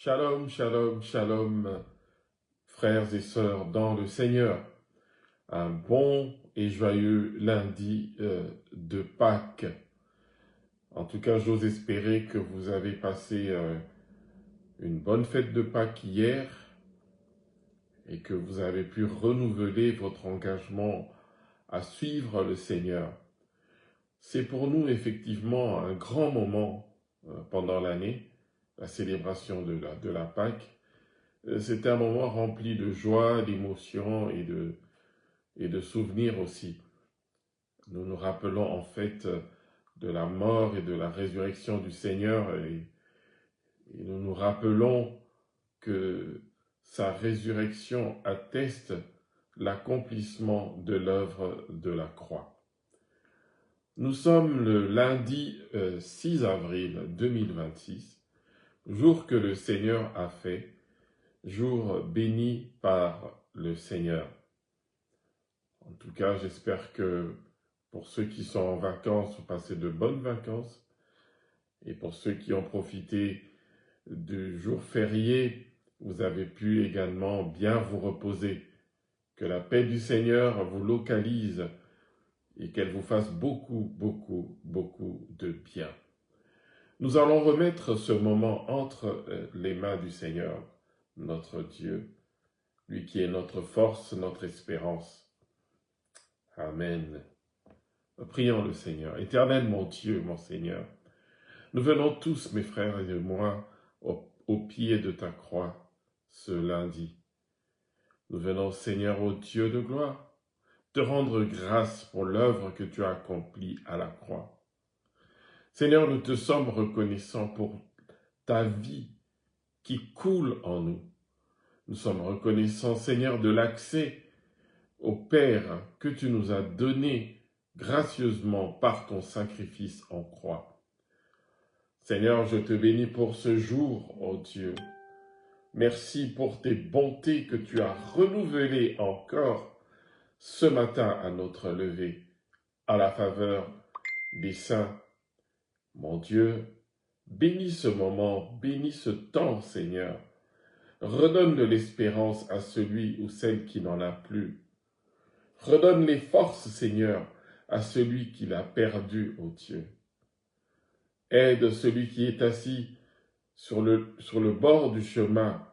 Shalom, shalom, shalom, frères et sœurs dans le Seigneur. Un bon et joyeux lundi de Pâques. En tout cas, j'ose espérer que vous avez passé une bonne fête de Pâques hier et que vous avez pu renouveler votre engagement à suivre le Seigneur. C'est pour nous effectivement un grand moment pendant l'année, la célébration de la Pâques. C'est un moment rempli de joie, d'émotion et de souvenirs aussi. Nous nous rappelons en fait de la mort et de la résurrection du Seigneur et nous nous rappelons que sa résurrection atteste l'accomplissement de l'œuvre de la croix. Nous sommes le lundi 6 avril 2026, jour que le Seigneur a fait, jour béni par le Seigneur. En tout cas, j'espère que pour ceux qui sont en vacances, vous passez de bonnes vacances. Et pour ceux qui ont profité du jour férié, vous avez pu également bien vous reposer. Que la paix du Seigneur vous localise et qu'elle vous fasse beaucoup, beaucoup, beaucoup de bien. Nous allons remettre ce moment entre les mains du Seigneur, notre Dieu, lui qui est notre force, notre espérance. Amen. Prions le Seigneur. Éternel mon Dieu, mon Seigneur, nous venons tous, mes frères et moi, au pied de ta croix ce lundi. Nous venons, Seigneur, ô Dieu de gloire, te rendre grâce pour l'œuvre que tu as accomplie à la croix. Seigneur, nous te sommes reconnaissants pour ta vie qui coule en nous. Nous sommes reconnaissants, Seigneur, de l'accès au Père que tu nous as donné gracieusement par ton sacrifice en croix. Seigneur, je te bénis pour ce jour, ô Dieu. Merci pour tes bontés que tu as renouvelées encore ce matin à notre lever, à la faveur des saints. Mon Dieu, bénis ce moment, bénis ce temps, Seigneur. Redonne de l'espérance à celui ou celle qui n'en a plus. Redonne les forces, Seigneur, à celui qui l'a perdu, ô Dieu. Aide celui qui est assis sur le bord du chemin,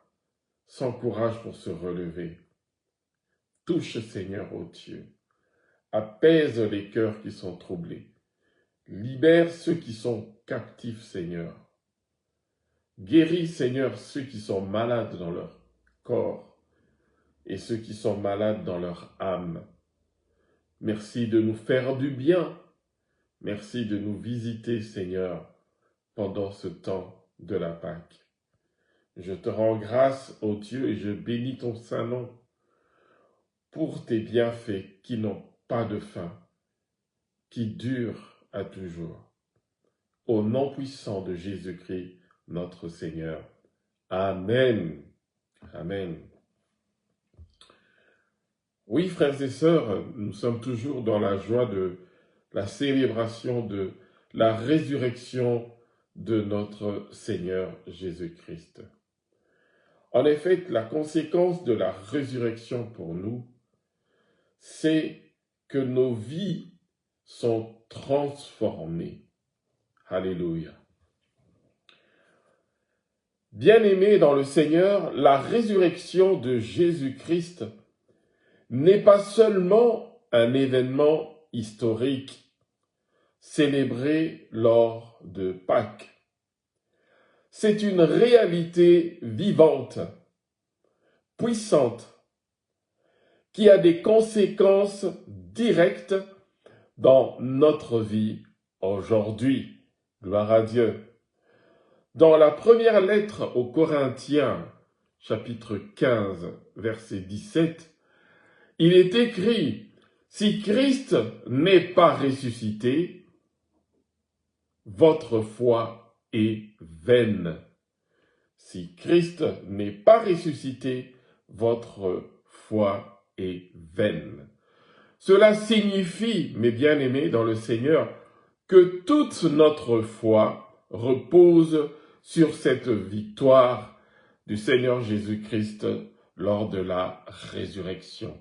sans courage pour se relever. Touche, Seigneur, ô Dieu. Apaise les cœurs qui sont troublés. Libère ceux qui sont captifs, Seigneur. Guéris, Seigneur, ceux qui sont malades dans leur corps et ceux qui sont malades dans leur âme. Merci de nous faire du bien. Merci de nous visiter, Seigneur, pendant ce temps de la Pâque. Je te rends grâce, ô Dieu, et je bénis ton saint nom pour tes bienfaits qui n'ont pas de fin, qui durent à toujours. Au nom puissant de Jésus-Christ, notre Seigneur. Amen. Amen. Oui, frères et sœurs, nous sommes toujours dans la joie de la célébration de la résurrection de notre Seigneur Jésus-Christ. En effet, la conséquence de la résurrection pour nous, c'est que nos vies sont transformées. Alléluia. Bien-aimés dans le Seigneur, la résurrection de Jésus-Christ n'est pas seulement un événement historique célébré lors de Pâques. C'est une réalité vivante, puissante, qui a des conséquences directes dans notre vie aujourd'hui. Gloire à Dieu. Dans la première lettre aux Corinthiens, chapitre 15, verset 17, il est écrit « Si Christ n'est pas ressuscité, votre foi est vaine. Si Christ n'est pas ressuscité, votre foi est vaine. » Cela signifie, mes bien-aimés dans le Seigneur, que toute notre foi repose sur cette victoire du Seigneur Jésus-Christ lors de la résurrection.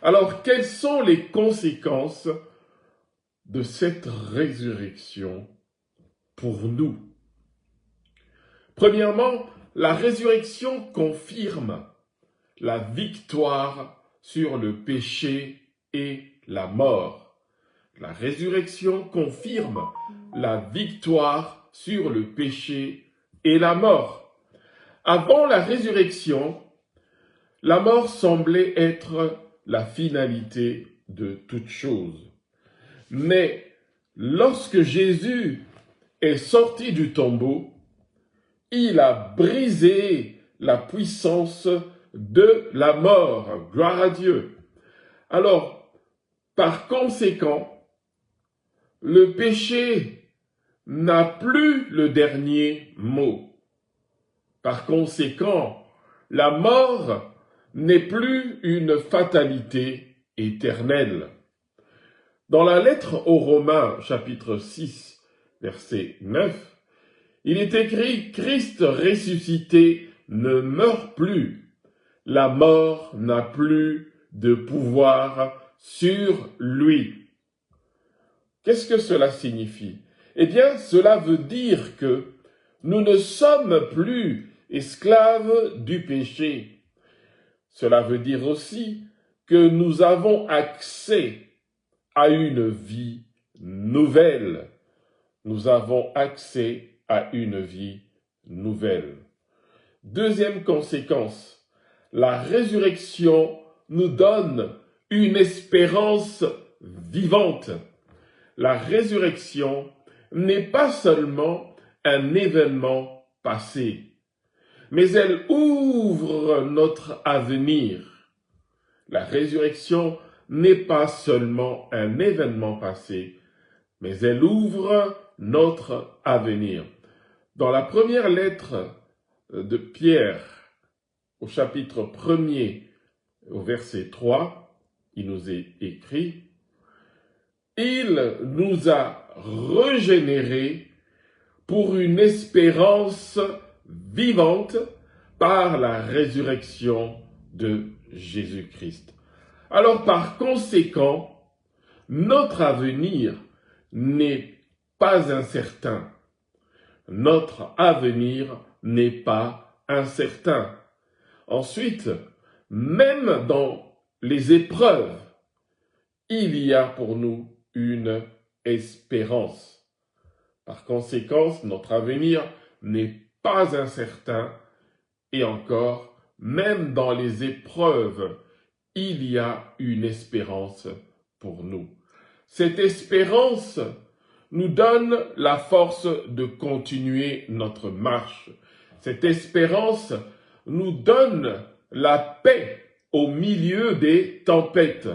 Alors, quelles sont les conséquences de cette résurrection pour nous? Premièrement, la résurrection confirme la victoire sur le péché et la mort. La résurrection confirme la victoire sur le péché et la mort. Avant la résurrection, la mort semblait être la finalité de toute chose. Mais lorsque Jésus est sorti du tombeau, il a brisé la puissance de la mort. Gloire à Dieu. Alors, par conséquent, le péché n'a plus le dernier mot. Par conséquent, la mort n'est plus une fatalité éternelle. Dans la lettre aux Romains, chapitre 6, verset 9, il est écrit « Christ ressuscité ne meurt plus. La mort n'a plus de pouvoir sur lui. » Qu'est-ce que cela signifie? Eh bien, cela veut dire que nous ne sommes plus esclaves du péché. Cela veut dire aussi que nous avons accès à une vie nouvelle. Nous avons accès à une vie nouvelle. Deuxième conséquence, la résurrection nous donne une espérance vivante. La résurrection n'est pas seulement un événement passé, mais elle ouvre notre avenir. La résurrection n'est pas seulement un événement passé, mais elle ouvre notre avenir. Dans la première lettre de Pierre, au chapitre 1er, au verset 3, il nous est écrit « Il nous a régénérés pour une espérance vivante par la résurrection de Jésus-Christ. » Alors, par conséquent, notre avenir n'est pas incertain. Notre avenir n'est pas incertain. Ensuite, même dans les épreuves, il y a pour nous une espérance. Par conséquent, notre avenir n'est pas incertain et encore, même dans les épreuves, il y a une espérance pour nous. Cette espérance nous donne la force de continuer notre marche. Cette espérance nous donne la paix au milieu des tempêtes.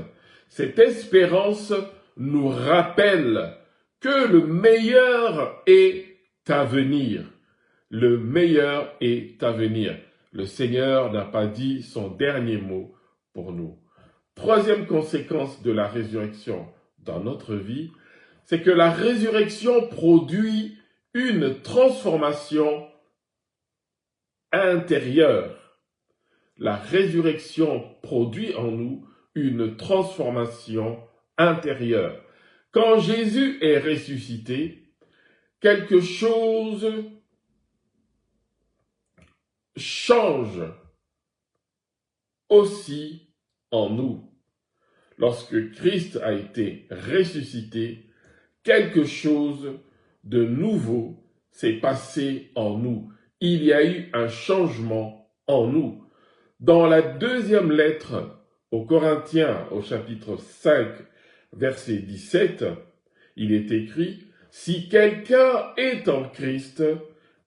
Cette espérance nous rappelle que le meilleur est à venir. Le meilleur est à venir. Le Seigneur n'a pas dit son dernier mot pour nous. Troisième conséquence de la résurrection dans notre vie, c'est que la résurrection produit une transformation intérieure. La résurrection produit en nous une transformation intérieure. Quand Jésus est ressuscité, quelque chose change aussi en nous. Lorsque Christ a été ressuscité, quelque chose de nouveau s'est passé en nous. Il y a eu un changement en nous. Dans la deuxième lettre aux Corinthiens, au chapitre 5, verset 17, il est écrit « Si quelqu'un est en Christ,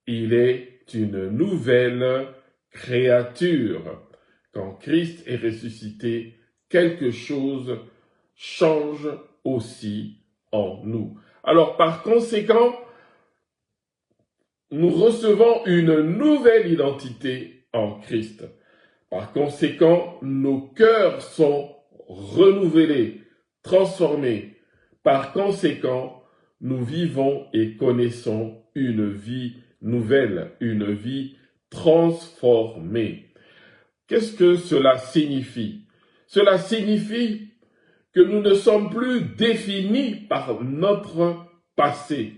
il est une nouvelle créature. » Quand Christ est ressuscité, quelque chose change aussi en nous. Alors, par conséquent, nous recevons une nouvelle identité en Christ. Par conséquent, nos cœurs sont renouvelés, transformés. Par conséquent, nous vivons et connaissons une vie nouvelle, une vie transformés. Qu'est-ce que cela signifie? Cela signifie que nous ne sommes plus définis par notre passé.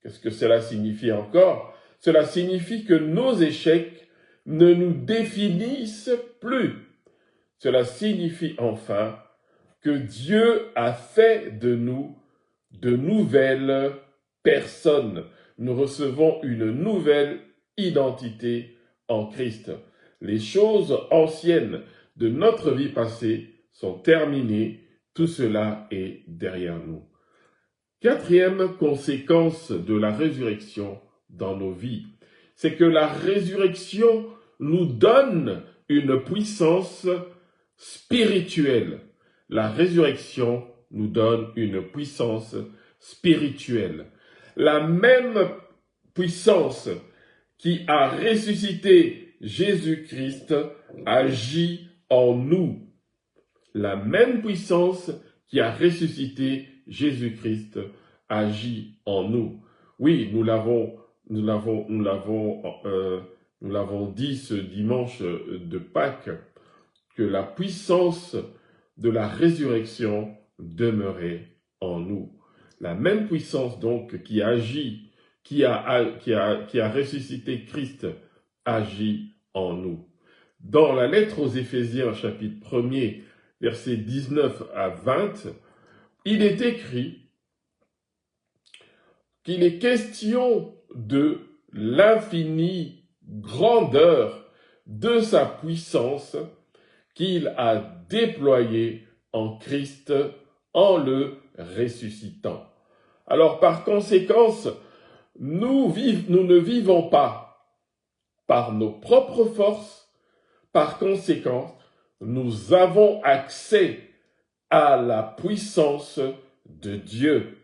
Qu'est-ce que cela signifie encore? Cela signifie que nos échecs ne nous définissent plus. Cela signifie enfin que Dieu a fait de nous de nouvelles personnes. Nous recevons une nouvelle identité en Christ. Les choses anciennes de notre vie passée sont terminées. Tout cela est derrière nous. Quatrième conséquence de la résurrection dans nos vies, c'est que la résurrection nous donne une puissance spirituelle. La résurrection nous donne une puissance spirituelle. La même puissance qui a ressuscité Jésus-Christ agit en nous. La même puissance qui a ressuscité Jésus-Christ agit en nous. Oui, nous l'avons dit ce dimanche de Pâques, que la puissance de la résurrection demeurait en nous. La même puissance donc qui agit, qui a ressuscité Christ, agit en nous. Dans la lettre aux Éphésiens, chapitre 1er, versets 19 à 20, il est écrit qu'il est question de l'infinie grandeur de sa puissance qu'il a déployée en Christ en le ressuscitant. Alors par conséquence, nous ne vivons pas par nos propres forces. Par conséquent, nous avons accès à la puissance de Dieu.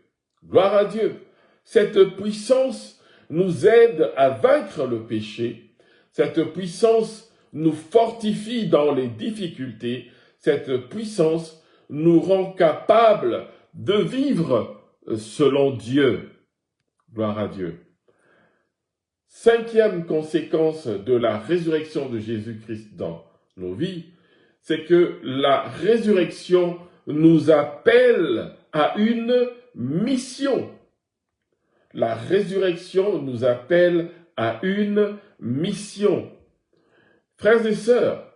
Gloire à Dieu. Cette puissance nous aide à vaincre le péché. Cette puissance nous fortifie dans les difficultés. Cette puissance nous rend capables de vivre selon Dieu. Gloire à Dieu. Cinquième conséquence de la résurrection de Jésus-Christ dans nos vies, c'est que la résurrection nous appelle à une mission. La résurrection nous appelle à une mission. Frères et sœurs,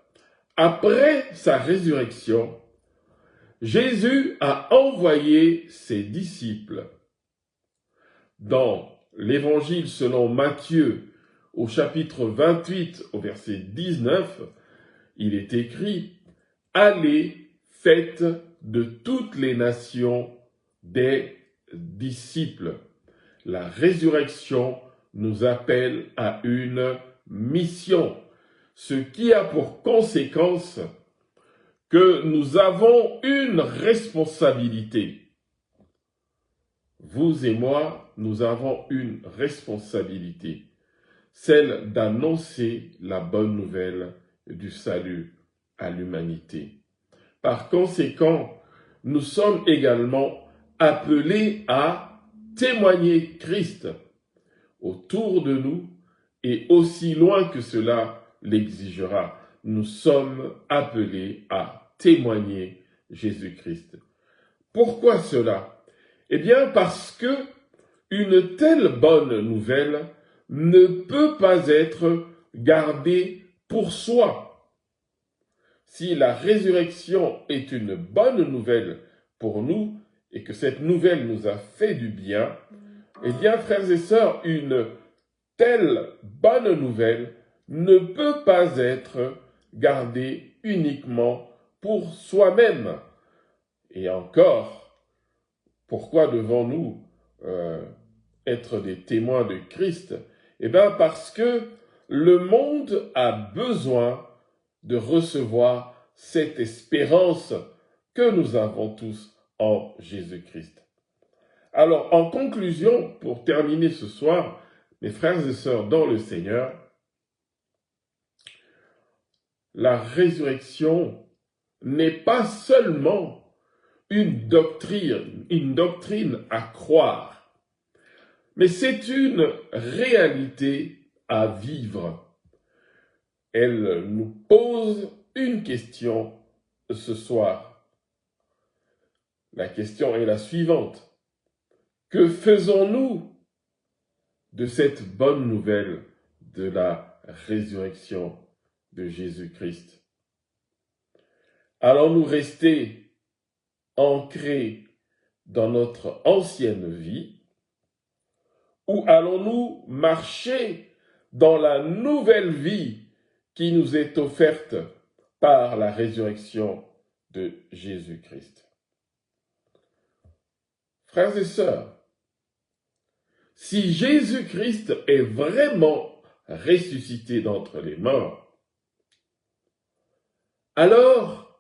après sa résurrection, Jésus a envoyé ses disciples. Dans l'Évangile selon Matthieu, au chapitre 28, au verset 19, il est écrit « Allez, faites de toutes les nations des disciples ». La résurrection nous appelle à une mission, ce qui a pour conséquence que nous avons une responsabilité. Vous et moi, nous avons une responsabilité, celle d'annoncer la bonne nouvelle du salut à l'humanité. Par conséquent, nous sommes également appelés à témoigner Christ autour de nous et aussi loin que cela l'exigera. Nous sommes appelés à témoigner Jésus-Christ. Pourquoi cela? Eh bien parce que une telle bonne nouvelle ne peut pas être gardée pour soi. Si la résurrection est une bonne nouvelle pour nous, et que cette nouvelle nous a fait du bien, eh bien, frères et sœurs, une telle bonne nouvelle ne peut pas être gardée uniquement pour soi-même. Et encore, pourquoi devons-nous être des témoins de Christ? Eh bien, parce que le monde a besoin de recevoir cette espérance que nous avons tous en Jésus-Christ. Alors, en conclusion, pour terminer ce soir, mes frères et sœurs dans le Seigneur, la résurrection n'est pas seulement une doctrine à croire, mais c'est une réalité à vivre. Elle nous pose une question ce soir. La question est la suivante. Que faisons-nous de cette bonne nouvelle de la résurrection de Jésus-Christ? Allons-nous rester ancrés dans notre ancienne vie ou allons-nous marcher dans la nouvelle vie qui nous est offerte par la résurrection de Jésus-Christ? Frères et sœurs, si Jésus-Christ est vraiment ressuscité d'entre les morts, alors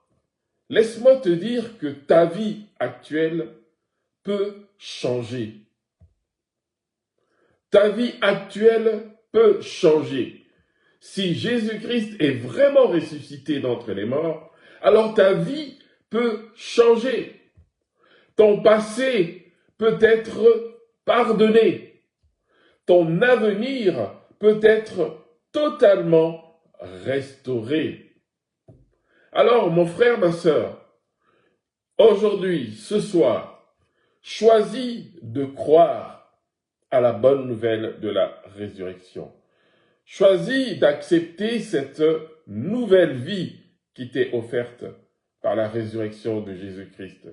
laisse-moi te dire que ta vie actuelle peut changer. Ta vie actuelle peut changer. Si Jésus-Christ est vraiment ressuscité d'entre les morts, alors ta vie peut changer. Ton passé peut être pardonné. Ton avenir peut être totalement restauré. Alors, mon frère, ma sœur, aujourd'hui, ce soir, choisis de croire à la bonne nouvelle de la résurrection. Choisis d'accepter cette nouvelle vie qui t'est offerte par la résurrection de Jésus-Christ.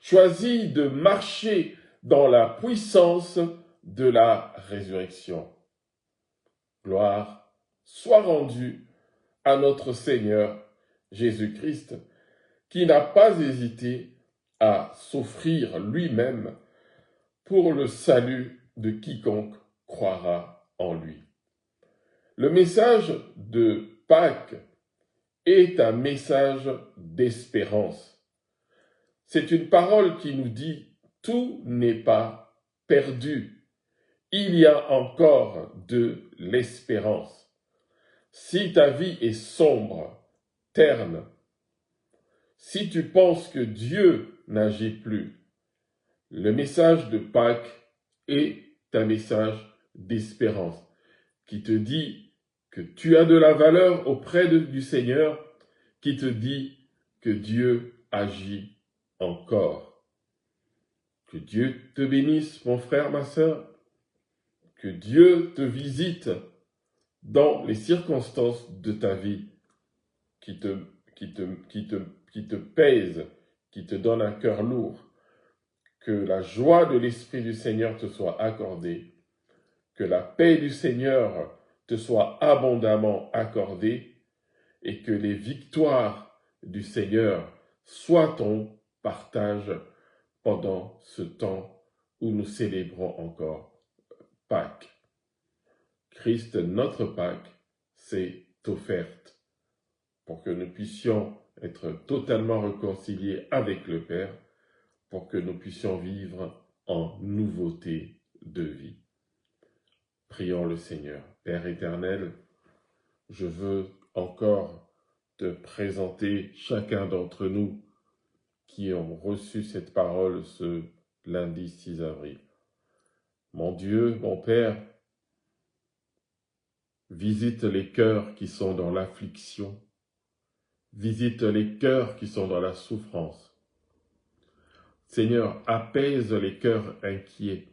Choisis de marcher dans la puissance de la résurrection. Gloire soit rendue à notre Seigneur Jésus-Christ, qui n'a pas hésité à s'offrir lui-même pour le salut de quiconque croira en lui. Le message de Pâques est un message d'espérance. C'est une parole qui nous dit « tout n'est pas perdu ». Il y a encore de l'espérance. Si ta vie est sombre, terne, si tu penses que Dieu n'agit plus, le message de Pâques est un message d'espérance qui te dit que tu as de la valeur auprès du Seigneur, qui te dit que Dieu agit encore. Que Dieu te bénisse, mon frère, ma sœur. Que Dieu te visite dans les circonstances de ta vie qui te pèsent, qui te donnent un cœur lourd. Que la joie de l'Esprit du Seigneur te soit accordée. Que la paix du Seigneur te soit abondamment accordée et que les victoires du Seigneur soient ton partage pendant ce temps où nous célébrons encore Pâques. Christ, notre Pâques, s'est offerte pour que nous puissions être totalement réconciliés avec le Père, pour que nous puissions vivre en nouveauté de vie. Prions le Seigneur. Père éternel, je veux encore te présenter chacun d'entre nous qui ont reçu cette parole ce lundi 6 avril. Mon Dieu, mon Père, visite les cœurs qui sont dans l'affliction, visite les cœurs qui sont dans la souffrance. Seigneur, apaise les cœurs inquiets,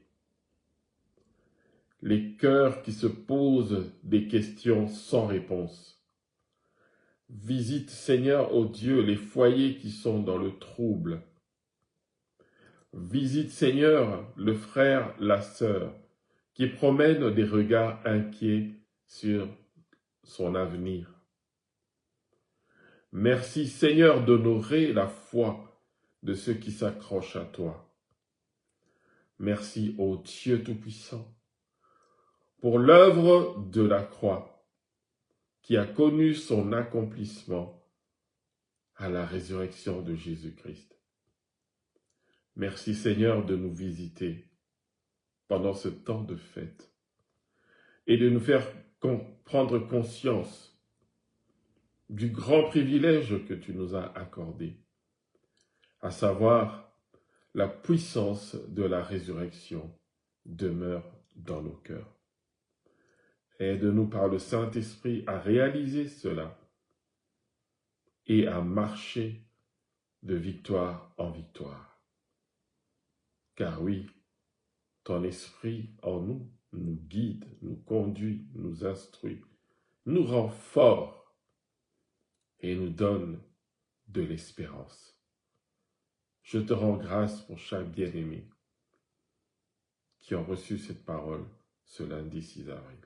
les cœurs qui se posent des questions sans réponse. Visite, Seigneur, ô Dieu, les foyers qui sont dans le trouble. Visite, Seigneur, le frère, la sœur, qui promène des regards inquiets sur son avenir. Merci, Seigneur, d'honorer la foi de ceux qui s'accrochent à toi. Merci, ô Dieu Tout-Puissant, pour l'œuvre de la croix, qui a connu son accomplissement à la résurrection de Jésus-Christ. Merci Seigneur de nous visiter pendant ce temps de fête et de nous faire prendre conscience du grand privilège que tu nous as accordé, à savoir la puissance de la résurrection demeure dans nos cœurs. Aide-nous par le Saint-Esprit à réaliser cela et à marcher de victoire en victoire. Car oui, ton esprit en nous nous guide, nous conduit, nous instruit, nous rend forts et nous donne de l'espérance. Je te rends grâce pour chaque bien-aimé qui ont reçu cette parole ce lundi 6 avril.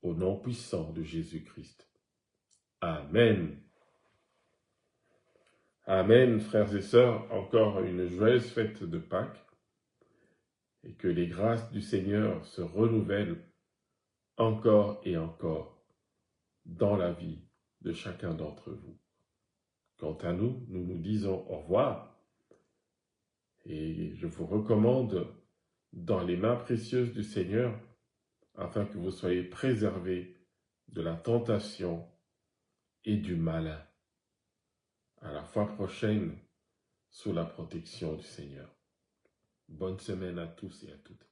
Au nom puissant de Jésus-Christ. Amen. Amen, frères et sœurs, encore une joyeuse fête de Pâques, et que les grâces du Seigneur se renouvellent encore et encore dans la vie de chacun d'entre vous. Quant à nous, nous nous disons au revoir, et je vous recommande dans les mains précieuses du Seigneur, afin que vous soyez préservés de la tentation et du malin. À la fois prochaine, sous la protection du Seigneur. Bonne semaine à tous et à toutes.